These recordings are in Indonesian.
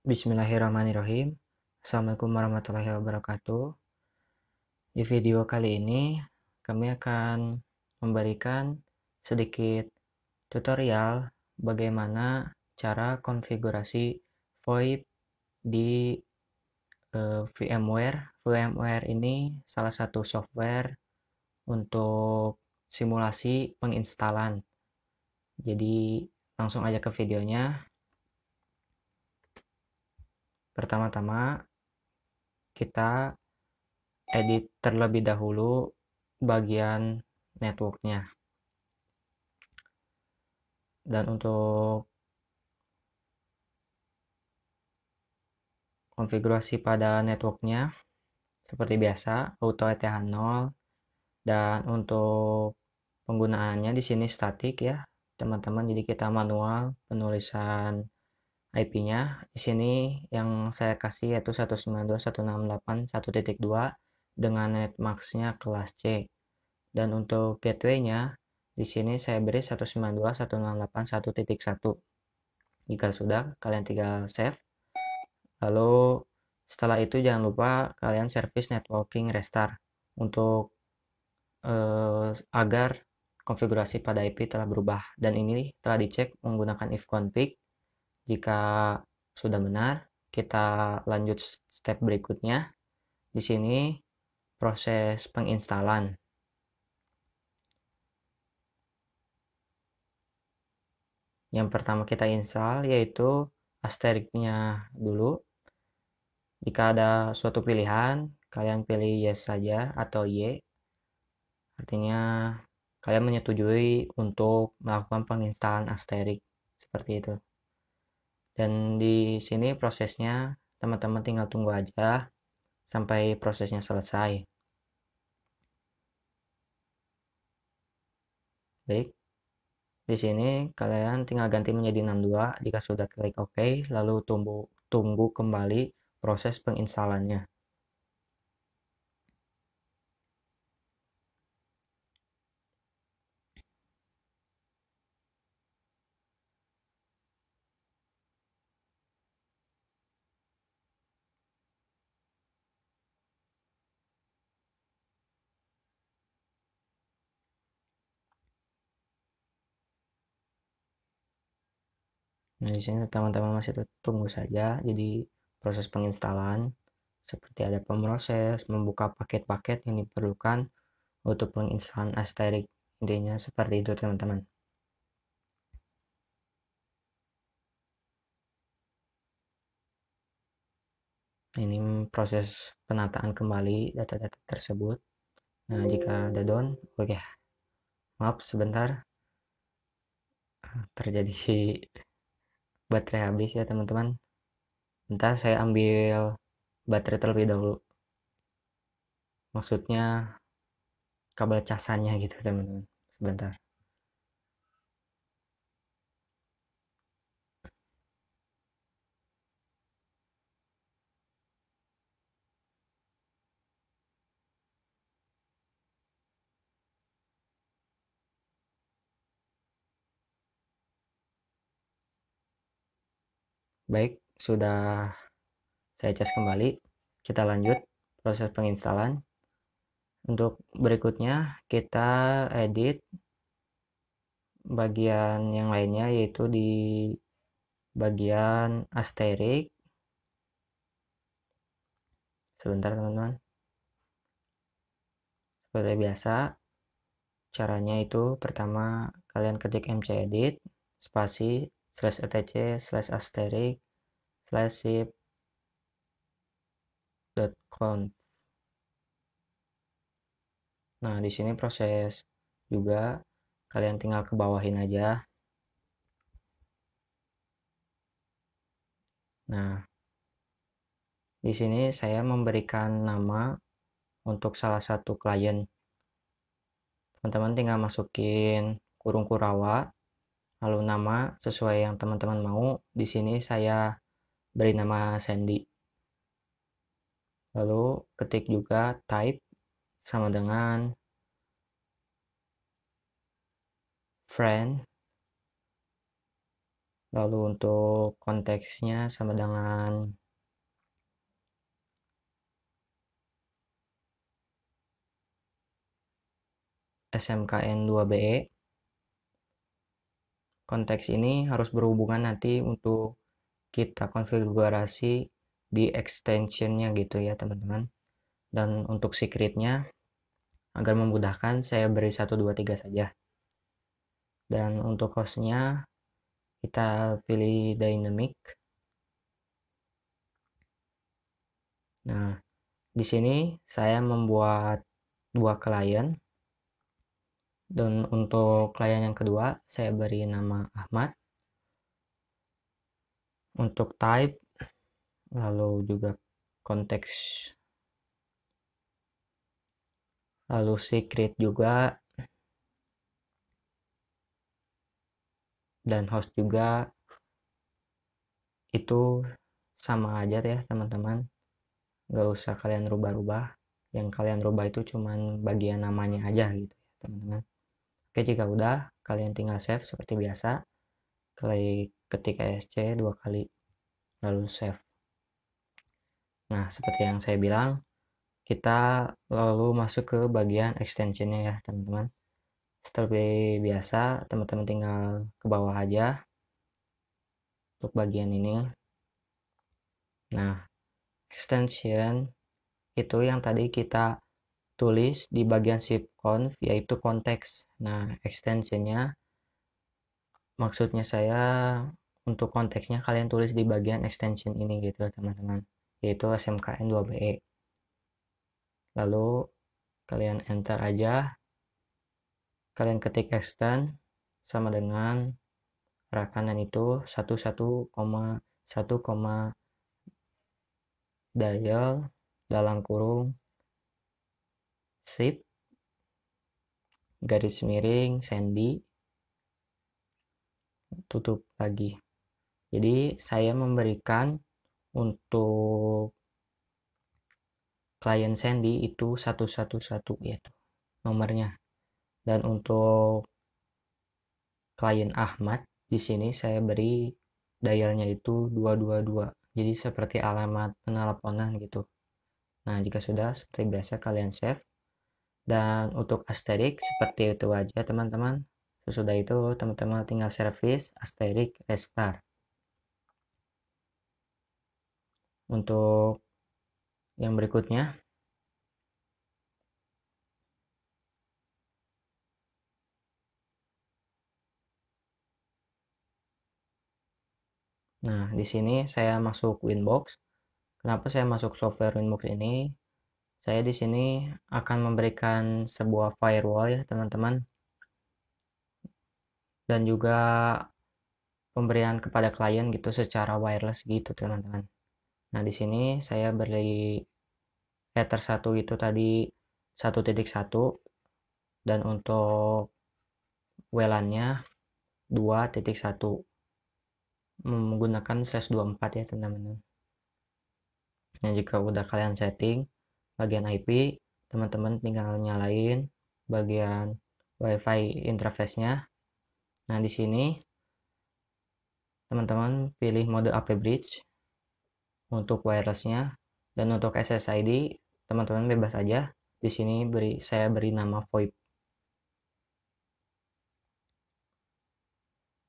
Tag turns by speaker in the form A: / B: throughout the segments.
A: Bismillahirrahmanirrahim. Assalamualaikum warahmatullahi wabarakatuh. Di video kali ini kami akan memberikan sedikit tutorial bagaimana cara konfigurasi VoIP di VMware. VMware ini salah satu software untuk simulasi penginstalan. Jadi langsung aja ke videonya. Pertama-tama kita edit terlebih dahulu bagian networknya, dan untuk konfigurasi pada networknya seperti biasa auto ETH0, dan untuk penggunaannya di sini statik ya teman-teman, jadi kita manual penulisan IP-nya. Di sini yang saya kasih yaitu 192.168.1.2 dengan netmax-nya kelas C. Dan untuk gateway-nya di sini saya beri 192.168.1.1. Jika sudah, kalian tinggal save. Lalu setelah itu jangan lupa kalian service networking restart untuk agar konfigurasi pada IP telah berubah, dan ini telah dicek menggunakan ifconfig. Jika sudah benar, kita lanjut step berikutnya. Di sini proses penginstalan. Yang pertama kita install yaitu asteriknya dulu. Jika ada suatu pilihan, kalian pilih yes saja atau y. Artinya kalian menyetujui untuk melakukan penginstalan asterik seperti itu. Dan di sini prosesnya teman-teman tinggal tunggu aja sampai prosesnya selesai. Baik. Di sini kalian tinggal ganti menjadi 62 jika sudah klik OK, lalu tunggu kembali proses penginstalannya. Nah, di sini teman-teman masih tunggu saja. Jadi proses penginstalan seperti ada pemroses, membuka paket-paket yang diperlukan untuk penginstalan asterik. Intinya seperti itu teman-teman. Ini proses penataan kembali data-data tersebut. Nah, jika udah done, oke. Maaf sebentar, terjadi baterai habis ya teman-teman. Bentar saya ambil baterai terlebih dahulu. Maksudnya kabel casannya gitu teman-teman. Sebentar. Baik, sudah saya cas kembali. Kita lanjut proses penginstalan. Untuk berikutnya kita edit bagian yang lainnya, yaitu di bagian asterik. Sebentar teman-teman. Seperti biasa, caranya itu pertama kalian ketik mcedit spasi /etc /asterik /zip.conf. Nah, di sini proses juga kalian tinggal ke bawahin aja. Nah, di sini saya memberikan nama untuk salah satu klien. Teman-teman tinggal masukin kurung kurawa, lalu nama sesuai yang teman-teman mau. Di sini saya beri nama Sandy. Lalu ketik juga type sama dengan friend Lalu untuk konteksnya sama dengan SMKN 2BE. Konteks ini harus berhubungan nanti untuk kita konfigurasi di extensionnya gitu ya teman-teman. Dan untuk secretnya agar memudahkan saya beri 1, 2, 3 saja. Dan untuk hostnya kita pilih dynamic. Nah, di sini saya membuat 2 klien. Dan untuk klien yang kedua saya beri nama Ahmad. Untuk type lalu juga konteks, lalu secret juga, dan host juga itu sama aja ya teman-teman, nggak usah kalian rubah-rubah. Yang kalian rubah itu cuman bagian namanya aja gitu ya teman-teman. Oke, jika udah kalian tinggal save seperti biasa, klik ketik ESC 2 kali lalu save. Nah, seperti yang saya bilang, kita lalu masuk ke bagian extensionnya ya teman-teman. Seperti biasa, teman-teman tinggal ke bawah aja untuk bagian ini. Nah, extension itu yang tadi kita tulis di bagian zipconf, yaitu konteks. Nah, extensionnya maksudnya saya untuk konteksnya kalian tulis di bagian extension ini gitu teman-teman, yaitu SMKN 2BE. Lalu kalian enter aja, kalian ketik extend sama dengan rekanan itu 11,1, dial dalam kurung zip garis miring Sandy, tutup lagi. Jadi saya memberikan untuk klien Sandy itu 111 yaitu nomornya, dan untuk klien Ahmad di sini saya beri dialnya itu 222, jadi seperti alamat penelponan gitu. Nah, jika sudah seperti biasa kalian save. Dan untuk asterik seperti itu aja teman-teman. Sesudah itu teman-teman tinggal service asterik restart. Untuk yang berikutnya, nah di sini saya masuk Winbox. Kenapa saya masuk software Winbox ini? Saya di sini akan memberikan sebuah firewall ya teman-teman, dan juga pemberian kepada klien gitu secara wireless gitu teman-teman. Nah di sini saya beri header 1 itu tadi 1.1, dan untuk WLAN-nya 2.1 menggunakan /24 ya teman-teman. Nah, jika udah kalian setting bagian IP, teman-teman tinggal nyalain bagian WiFi interface-nya. Nah, di sini teman-teman pilih mode AP bridge untuk wireless-nya, dan untuk SSID teman-teman bebas aja. Di sini saya beri nama VoIP.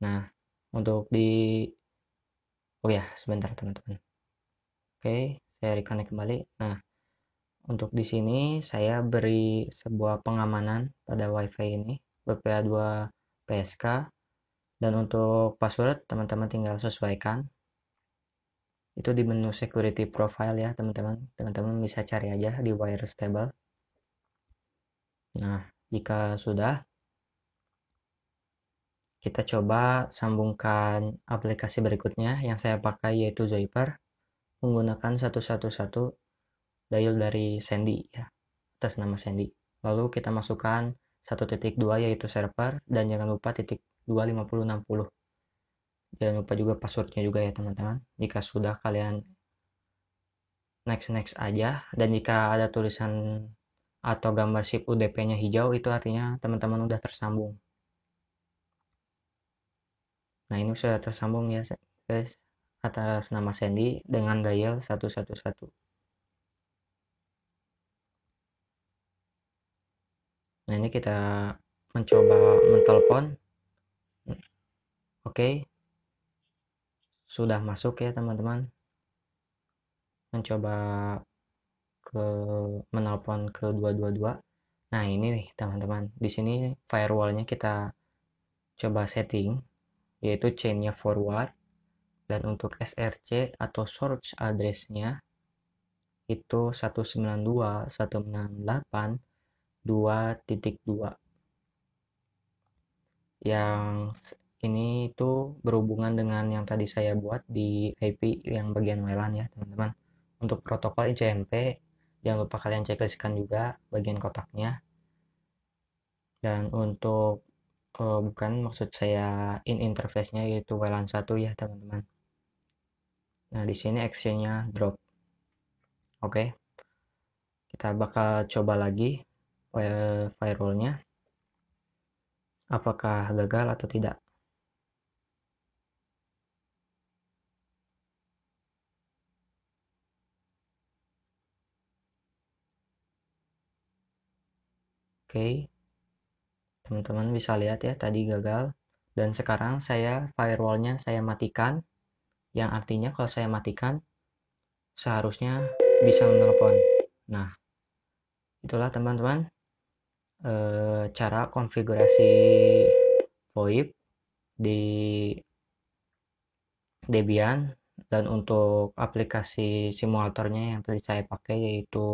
A: Nah, untuk oh ya, sebentar teman-teman. Oke, saya reconnect kembali. Nah, untuk di sini saya beri sebuah pengamanan pada WiFi ini, BPA2 PSK, dan untuk password teman-teman tinggal sesuaikan. Itu di menu security profile ya teman-teman. Teman-teman bisa cari aja di wireless table. Nah, jika sudah, kita coba sambungkan aplikasi berikutnya yang saya pakai yaitu Zyper menggunakan 111 dial dari Sandy ya, atas nama Sandy. Lalu kita masukkan 1.2 yaitu server, dan jangan lupa titik 25060. Jangan lupa juga passwordnya juga ya teman-teman. Jika sudah kalian next aja, dan jika ada tulisan atau gambar SIP UDP-nya hijau, itu artinya teman-teman udah tersambung. Nah, ini sudah tersambung ya guys, atas nama Sandy dengan dial 111. Nah, ini kita mencoba mentelepon. Oke, sudah masuk ya teman-teman. Mencoba ke menelpon ke 222. Nah, ini nih teman-teman. Di sini firewallnya kita coba setting, yaitu chainnya forward, dan untuk SRC atau source address-nya itu 192.168.2.2. Yang ini itu berhubungan dengan yang tadi saya buat di IP yang bagian WLAN ya teman-teman. Untuk protokol ICMP jangan lupa kalian checklistkan juga bagian kotaknya. Dan untuk bukan maksud saya in interface-nya yaitu WLAN 1 ya teman-teman. Nah, di sini actionnya drop. Oke. Kita bakal coba lagi firewall-nya. Apakah gagal atau tidak? Oke. Teman-teman bisa lihat ya tadi gagal. Dan sekarang saya firewall-nya saya matikan. Yang artinya kalau saya matikan seharusnya bisa menelpon. Nah, itulah teman-teman cara konfigurasi VoIP di Debian. Dan untuk aplikasi simulatornya yang tadi saya pakai yaitu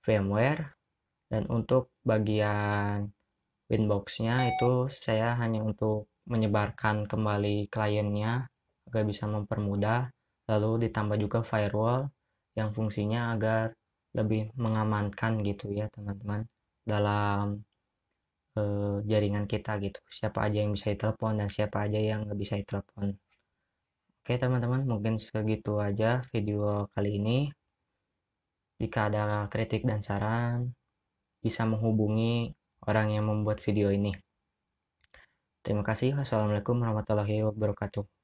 A: VMware. Dan untuk bagian Winbox-nya itu saya hanya untuk menyebarkan kembali kliennya agar bisa mempermudah, lalu ditambah juga firewall yang fungsinya agar lebih mengamankan gitu ya teman-teman dalam jaringan kita gitu, siapa aja yang bisa ditelepon dan siapa aja yang nggak bisa ditelepon. Oke teman-teman, mungkin segitu aja video kali ini. Jika ada kritik dan saran bisa menghubungi orang yang membuat video ini. Terima kasih. Wassalamualaikum warahmatullahi wabarakatuh.